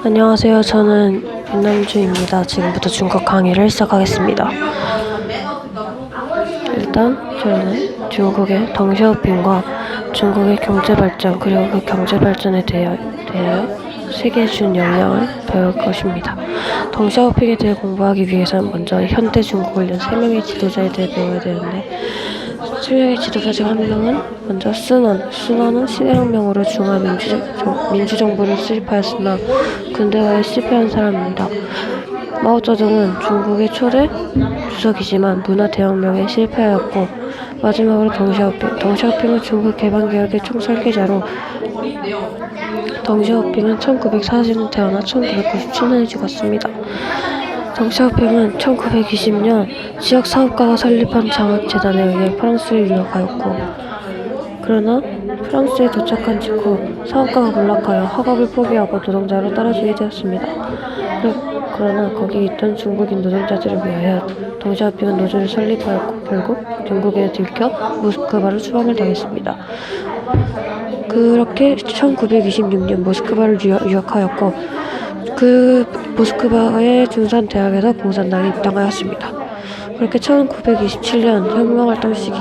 안녕하세요. 저는 윤남주입니다. 지금부터 중국 강의를 시작하겠습니다. 일단 저는 중국의 덩샤오핑과 중국의 경제발전 그리고 그 경제발전에 대하여 세계에 준 영향을 배울 것입니다. 덩샤오핑에 대해 공부하기 위해서는 먼저 현대 중국을 연 3명의 지도자에 대해 배워야 되는데 3명의 지도자 중 1명은 먼저 순원은 시대혁명으로 민주정부를 수립하였으나 군대화에 실패한 사람입니다. 마오쩌둥은 중국의 초대 주석이지만 문화대혁명에 실패하였고 마지막으로 덩샤오핑은 중국 개방개혁의 총설계자로 덩샤오핑은 1940년 태어나 1997년에 죽었습니다. 덩샤오핑은 1920년 지역사업가가 설립한 장학재단에 의해 프랑스를 유학하였고 그러나 프랑스에 도착한 직후 사업가가 몰락하여 학업을 포기하고 노동자로 떨어지게 되었습니다. 그러나 거기 있던 중국인 노동자들을 위하여 덩샤오핑은 노조를 설립하였고 결국 중국에 들켜 모스크바로 추방을 당했습니다. 그렇게 1926년 모스크바를 유학하였고 그 모스크바의 중산대학에서 공산당에 입당하였습니다. 그렇게 1927년 혁명활동 시기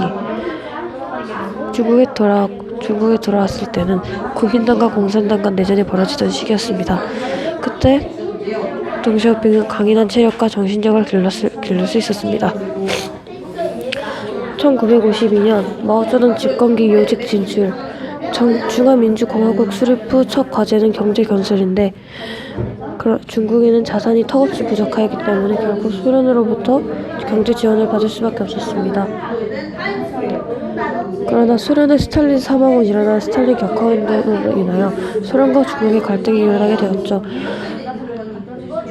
중국에 돌아왔을 때는 국민당과 공산당 간 내전이 벌어지던 시기였습니다. 그때 덩샤오핑은 강인한 체력과 정신력을 기를 수 있었습니다. 1952년 마오쩌둥 집권기 요직 진출 중화민주공화국 수립 후 첫 과제는 경제 건설인데 중국인은 자산이 턱없이 부족하였기 때문에 결국 소련으로부터 경제 지원을 받을 수밖에 없었습니다. 그러나 소련의 스탈린 사망 후 일어난 스탈린 격화운동으로 인하여 소련과 중국의 갈등이 일어나게 되었죠.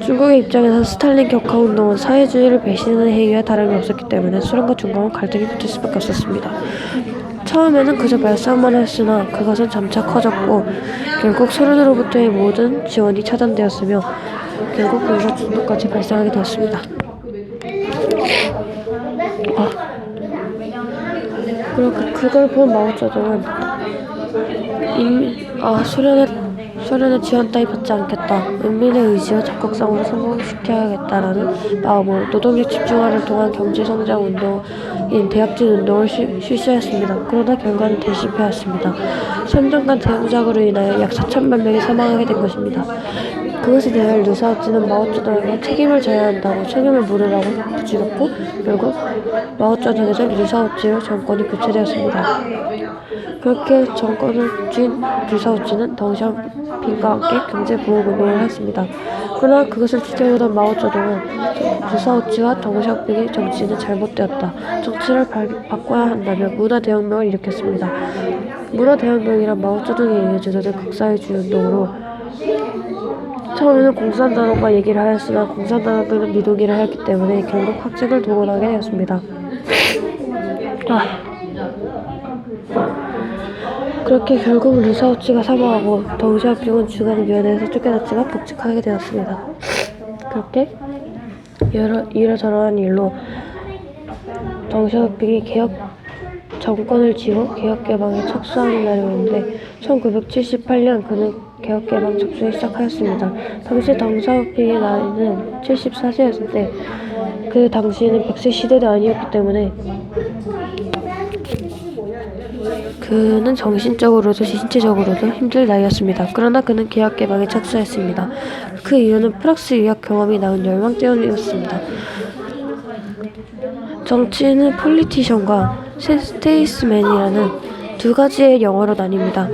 중국의 입장에서 스탈린 격화운동은 사회주의를 배신하는 행위와 다름이 없었기 때문에 소련과 중국은 갈등이 붙을 수밖에 없었습니다. 처음에는 그저 말싸움만 했으나 그것은 점차 커졌고 결국 소련으로부터의 모든 지원이 차단되었으며 결국 군사 충돌까지 발생하게 되었습니다. 그걸 본 마오쩌둥은 소련의 지원 따위 받지 않겠다. 인민의 의지와 적극성으로 성공시켜야겠다라는 마음으로 노동에 집중하는 동안 경제성장 운동인 대약진 운동을 실시했습니다. 그러나 결과는 대실패였습니다. 3년간 대무작으로 인하여 약 4천만 명이 사망하게 된 것입니다. 그것에 대해 류사오찌는 마오쩌둥에게 책임을 져야 한다고 책임을 물으라고 부추겼고 결국 마오쩌둥에서 류사오찌로 정권이 교체되었습니다. 그렇게 정권을 쥔 류사오찌는 덩샤오핑과 함께 경제보복운동을 했습니다. 그러나 그것을 지켜보던 마오쩌둥은 류사오찌와 덩샤오핑의 정치는 잘못되었다. 정치를 바꿔야 한다며 문화대혁명을 일으켰습니다. 문화대혁명이란 마오쩌둥에 의해 주도된 국사회주의 운동으로 처음에는 공산당과 얘기를 하였으나 공산당은 미동의를 하였기 때문에 결국 학생을 동원하게 되었습니다. 그렇게 결국 류사오찌가 사망하고 덩샤오핑은 중앙위원회에서 쫓겨났지만 복직하게 되었습니다. 그렇게 이러저러한 일로 덩샤오핑이 정권을 쥐고 개혁개방에 착수하는 날이었는데 1978년 그는 개혁개방 접수에 시작하였습니다. 당시 덩샤오핑의 나이는 74세였는데 그 당시에는 100세 시대도 아니었기 때문에 그는 정신적으로도 신체적으로도 힘들 나이였습니다. 그러나 그는 개혁개방에 착수했습니다. 그 이유는 프랑스 유학 경험이 낳은 열망 때문이었습니다. 정치인은 폴리티션과 스테이스맨이라는 두 가지의 영어로 나뉩니다.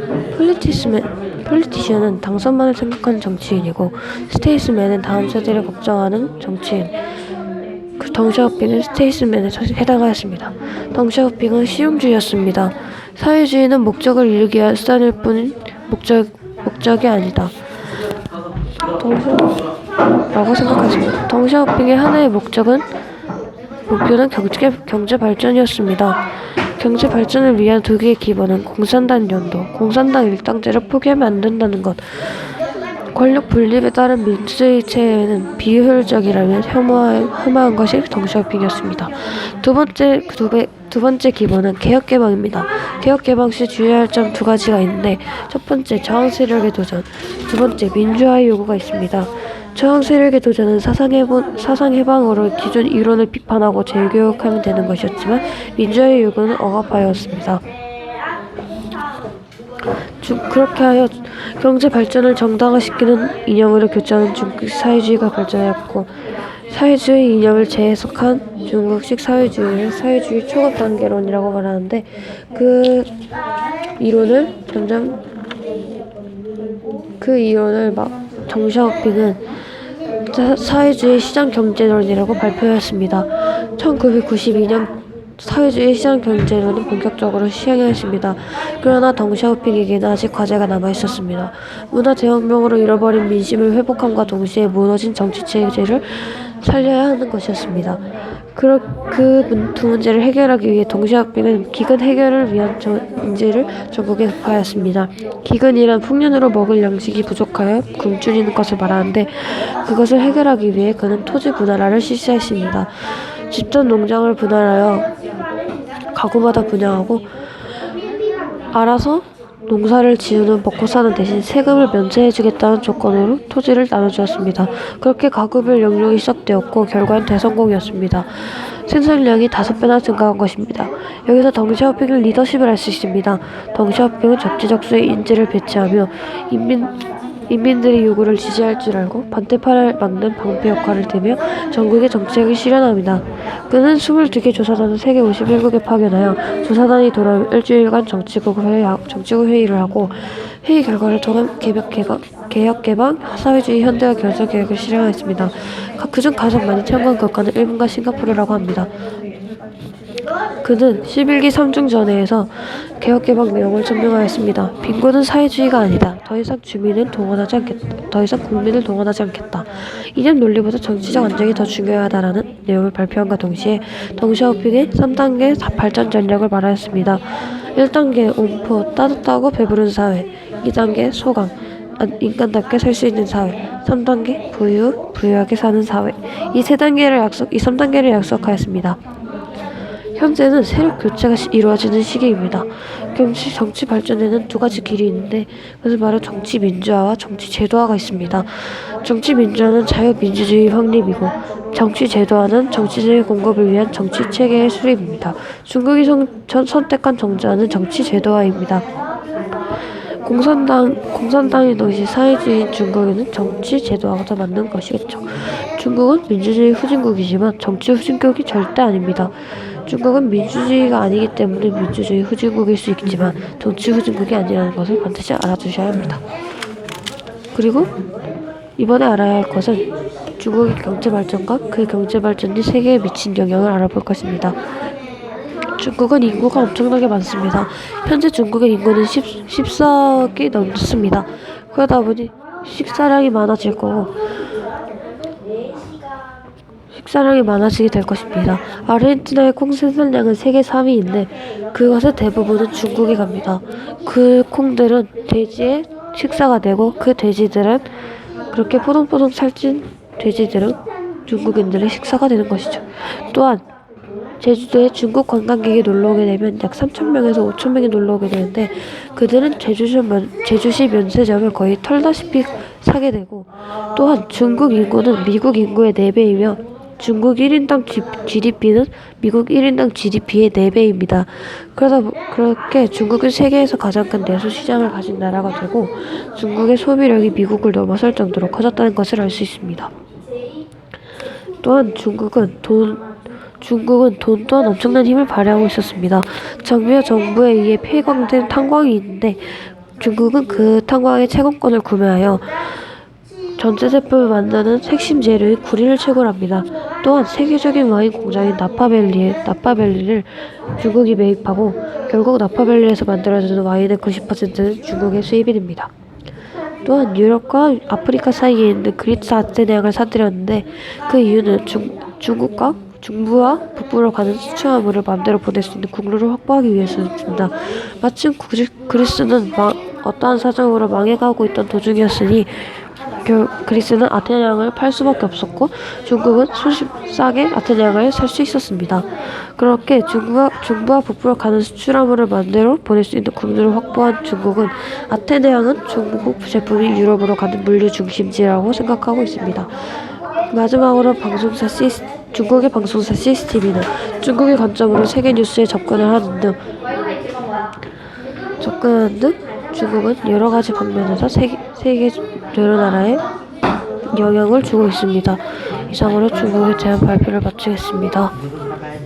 폴리티션은 당선만을 생각하는 정치인이고 스테이스맨은 다음 세대를 걱정하는 정치인. 덩샤오핑은 스테이스맨에 해당하였습니다. 덩샤오핑은 실용주의였습니다. 사회주의는 목적을 이루기 위한 수단일 뿐 목적이 아니다. 라고 생각했습니다. 덩샤오핑의 하나의 목표는 경제 발전이었습니다. 경제 발전을 위한 두 개의 기본은 공산당 연도, 공산당 일당제를 포기하면 안 된다는 것. 권력 분립에 따른 민주주의 체제는 비효율적이라며 혐오한 것이 덩샤오핑이었습니다. 두 번째 기본은 개혁개방입니다. 개혁개방 시 주의할 점 두 가지가 있는데, 첫 번째 저항 세력의 도전, 두 번째 민주화의 요구가 있습니다. 저항 세력의 도전은 사상해방으로 기존 이론을 비판하고 재교육하면 되는 것이었지만, 민주화의 요구는 억압하였습니다. 그렇게 하여 경제 발전을 정당화시키는 이념으로 교차하는 중국 사회주의가 발전하였고, 사회주의 이념을 재해석한 중국식 사회주의를 사회주의 초급 단계론이라고 말하는데, 그 이론을 정 샤오핑은 사회주의 시장경제론이라고 발표했습니다. 1992년 사회주의 시장경제론은 본격적으로 시행했습니다. 그러나 덩샤오핑에게는 아직 과제가 남아있었습니다. 문화대혁명으로 잃어버린 민심을 회복함과 동시에 무너진 정치체제를 살려야 하는 것이었습니다. 그 두 문제를 해결하기 위해 덩샤오핑은 기근 해결을 위한 인재를 전국에 급파하였습니다. 기근이란 풍년으로 먹을 양식이 부족하여 굶주리는 것을 말하는데, 그것을 해결하기 위해 그는 토지 분할화를 실시했습니다. 집단 농장을 분할하여 가구마다 분양하고 알아서 농사를 지으는 먹고 사는 대신 세금을 면제해주겠다는 조건으로 토지를 나눠주었습니다. 그렇게 가구별 영역이 시작되었고 결과는 대성공이었습니다. 생산량이 5배나 증가한 것입니다. 여기서 덩샤오핑은 리더십을 할 수 있습니다. 덩샤오핑은 적지적소의 인재를 배치하며 인민들의 요구를 지지할 줄 알고 반대파를 막는 방패 역할을 들며 전국의 정책을 실현합니다. 그는 22개 조사단을 세계 51국에 파견하여 조사단이 돌아오면 일주일간 정치국 회의를 하고, 회의 결과를 통한 개혁개방, 사회주의 현대화 결정계획을 실행하였습니다. 그중 가장 많이 참가한 국가는 일본과 싱가포르라고 합니다. 그는 11기 삼중전회에서 개혁개방 내용을 천명하였습니다. 빈곤은 사회주의가 아니다. 더 이상 국민을 동원하지 않겠다. 이념 논리보다 정치적 안정이 더 중요하다라는 내용을 발표함과 동시에 덩샤오핑의 3단계 발전 전략을 말하였습니다. 1단계 온포, 따뜻하고 배부른 사회. 2단계 소강, 인간답게 살 수 있는 사회. 3단계 부유하게 사는 사회. 이 3단계를 약속하였습니다. 현재는 세력 교체가 이루어지는 시기입니다. 정치 발전에는 두 가지 길이 있는데, 그것은 바로 정치 민주화와 정치 제도화가 있습니다. 정치 민주화는 자유민주주의 확립이고, 정치 제도화는 정치적인 공급을 위한 정치 체계의 수립입니다. 중국이 선택한 정자는 정치 제도화입니다. 공산당이 동시에 사회주의인 중국에는 정치 제도화가 더 맞는 것이겠죠. 중국은 민주주의 후진국이지만 정치 후진국이 절대 아닙니다. 중국은 민주주의가 아니기 때문에 민주주의 후진국일 수 있지만 정치 후진국이 아니라는 것을 반드시 알아두셔야 합니다. 그리고 이번에 알아야 할 것은 중국의 경제발전과 그 경제발전이 세계에 미친 영향을 알아볼 것입니다. 중국은 인구가 엄청나게 많습니다. 현재 중국의 인구는 14억이 넘습니다. 그러다 보니 식사량이 많아지게 될 것입니다. 아르헨티나의 콩 생산량은 세계 3위인데 그것의 대부분은 중국에 갑니다. 그 콩들은 돼지의 식사가 되고, 그 돼지들은, 그렇게 포동포동 살찐 돼지들은 중국인들의 식사가 되는 것이죠. 또한 제주도에 중국 관광객이 놀러오게 되면 약 3,000명에서 5,000명이 놀러오게 되는데, 그들은 제주시 면세점을 거의 털다시피 사게 되고, 또한 중국 인구는 미국 인구의 4배이며 중국 1인당 GDP는 미국 1인당 GDP의 4배입니다. 그렇게 중국은 세계에서 가장 큰 내수 시장을 가진 나라가 되고, 중국의 소비력이 미국을 넘어설 정도로 커졌다는 것을 알 수 있습니다. 또한 중국은 돈 또한 엄청난 힘을 발휘하고 있었습니다. 장비와 정부에 의해 폐광된 탄광이 있는데, 중국은 그 탄광의 채광권을 구매하여 전자제품을 만드는 핵심 재료인 구리를 채굴합니다. 또한 세계적인 와인 공장인 나파밸리를 중국이 매입하고, 결국 나파밸리에서 만들어지는 와인의 90%는 중국의 수입이 됩니다. 또한 유럽과 아프리카 사이에 있는 그리스 아테네항을 사들였는데, 그 이유는 중부와 북부로 가는 수출화물을 마음대로 보낼 수 있는 국로를 확보하기 위해서였습니다. 마침 그리스는 어떠한 사정으로 망해가고 있던 도중이었으니 그리스는 아테네양을 팔 수밖에 없었고 중국은 싸게 아테네양을 살 수 있었습니다. 그렇게 중부와 북부로 가는 수출화물을 만대로 보낼 수 있는 국로를 확보한 중국은 아테네양은 중국 제품이 유럽으로 가는 물류 중심지라고 생각하고 있습니다. 마지막으로 중국의 방송사 CCTV는 중국의 관점으로 세계 뉴스에 접근한 등 중국은 여러 가지 방면에서 세계 여러 나라에 영향을 주고 있습니다. 이상으로 중국에 대한 발표를 마치겠습니다.